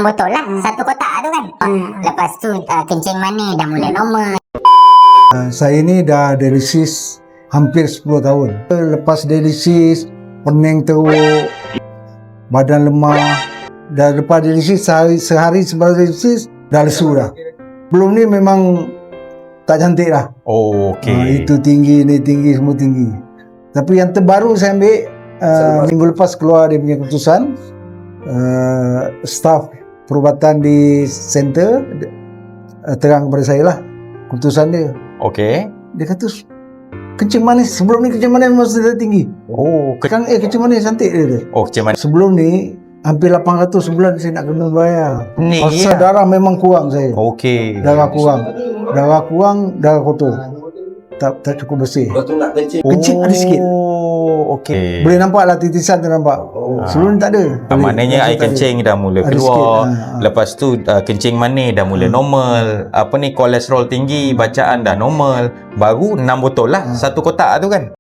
botol lah, satu kotak tu kan. Lepas tu kencing manis dah mulai normal. Saya ni dah dialisis hampir 10 tahun. Lepas dialisis, pening teruk, badan lemah. Dah lepas dialisis, sehari sebelum dialisis, dah lesu dah. Belum ni memang tak cantik lah. Oh, okey. Itu tinggi, ni tinggi, semua tinggi. Tapi yang terbaru saya ambil, minggu lepas keluar dia punya keputusan, staf perubatan di center terang kepada saya lah keputusan dia. Okey. Dia kata kencing manis, sebelum ni kencing manis memang sudah tinggi. Oh, Sekarang kencing manis cantik dia. oh, macam mana? Sebelum ni hampir 800 sebulan saya nak kena bayar. Ni Pasal ya. darah memang kurang saya. Okey. Darah kurang, darah kotor. Tak cukup bersih. Kencing ada sikit. Oh, okey. Boleh nampak lah titisan tu nampak. Sebelum ni tak ada. Maknanya air kencing dah mula Ada keluar. sikit, Lepas tu kencing manis dah mula normal. Apa ni, kolesterol tinggi, bacaan dah normal. Baru 6 botol lah. Satu kotak tu kan.